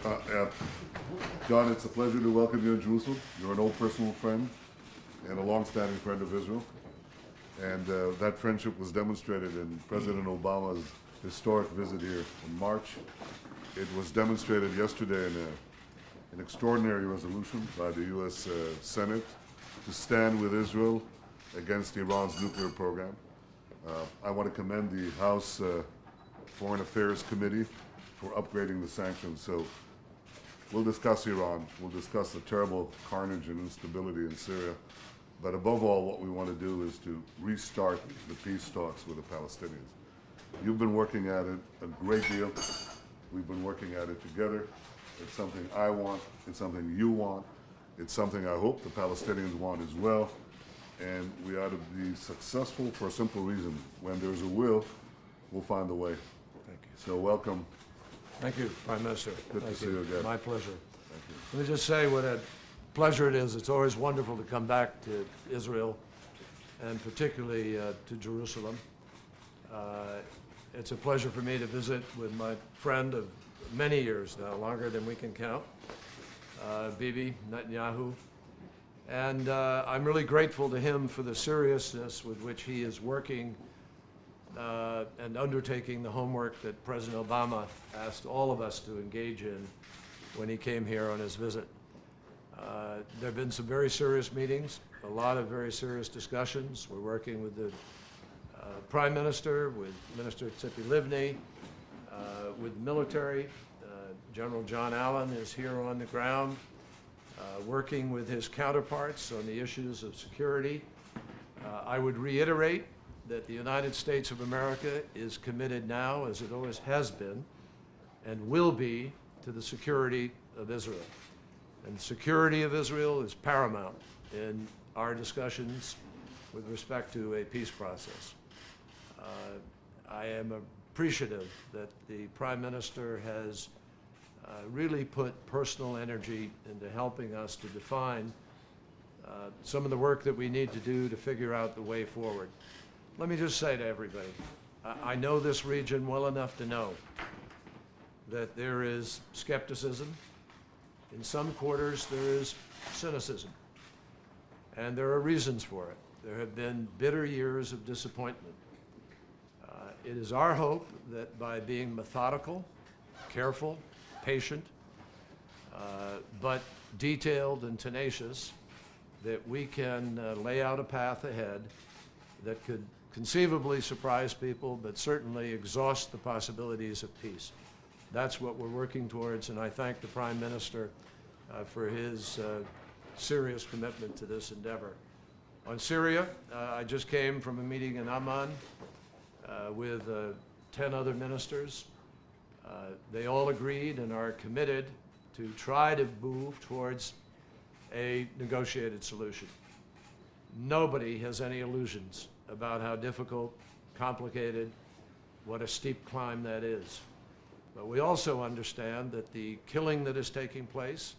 John, it's a pleasure to welcome you in Jerusalem. You're an old personal friend and a long-standing friend of Israel. And that friendship was demonstrated in President Obama's historic visit here in March. It was demonstrated yesterday in an extraordinary resolution by the U.S. Senate to stand with Israel against Iran's nuclear program. I want to commend the House Foreign Affairs Committee for upgrading the sanctions. So we'll discuss Iran, we'll discuss the terrible carnage and instability in Syria, but above all, what we want to do is to restart the peace talks with the Palestinians. You've been working at it a great deal. We've been working at it together. It's something I want, it's something you want, it's something I hope the Palestinians want as well, and we ought to be successful for a simple reason. When there's a will, we'll find a way. Thank you. So welcome. Thank you, Prime Minister. Good to see you again. My pleasure. Thank you. Let me just say what a pleasure it is. It's always wonderful to come back to Israel, and particularly to Jerusalem. It's a pleasure for me to visit with my friend of many years now, longer than we can count, Bibi Netanyahu. And I'm really grateful to him for the seriousness with which he is working and undertaking the homework that President Obama asked all of us to engage in when he came here on his visit. There have been some very serious meetings, a lot of very serious discussions. We're working with the Prime Minister, with Minister Tzipi Livni, with military. General John Allen is here on the ground, working with his counterparts on the issues of security. I would reiterate that the United States of America is committed now, as it always has been, and will be, to the security of Israel. And the security of Israel is paramount in our discussions with respect to a peace process. I am appreciative that the Prime Minister has really put personal energy into helping us to define some of the work that we need to do to figure out the way forward. Let me just say to everybody, I know this region well enough to know that there is skepticism. In some quarters, there is cynicism, and there are reasons for it. There have been bitter years of disappointment. It is our hope that by being methodical, careful, patient, but detailed and tenacious, that we can lay out a path ahead that could conceivably surprise people, but certainly exhaust the possibilities of peace. That's what we're working towards, and I thank the Prime Minister for his serious commitment to this endeavor. On Syria, I just came from a meeting in Amman with 10 other ministers. They all agreed and are committed to try to move towards a negotiated solution. Nobody has any illusions about how difficult, complicated, what a steep climb that is. But we also understand that the killing that is taking place,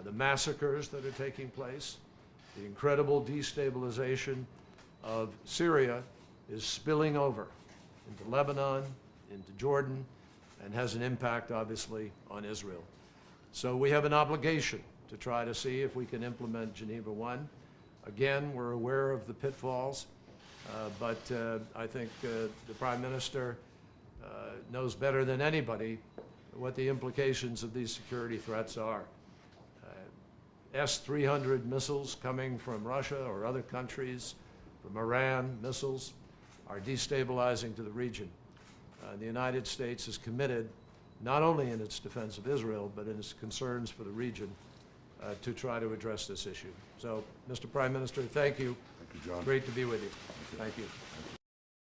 the massacres that are taking place, the incredible destabilization of Syria is spilling over into Lebanon, into Jordan, and has an impact, obviously, on Israel. So we have an obligation to try to see if we can implement Geneva I. Again, we're aware of the pitfalls, but I think the Prime Minister knows better than anybody what the implications of these security threats are. S-300 missiles coming from Russia or other countries, from Iran, missiles, are destabilizing to the region. The United States is committed, not only in its defense of Israel, but in its concerns for the region, to try to address this issue. So, Mr. Prime Minister, thank you. Thank you, John. Great to be with you. Thank you. Thank you.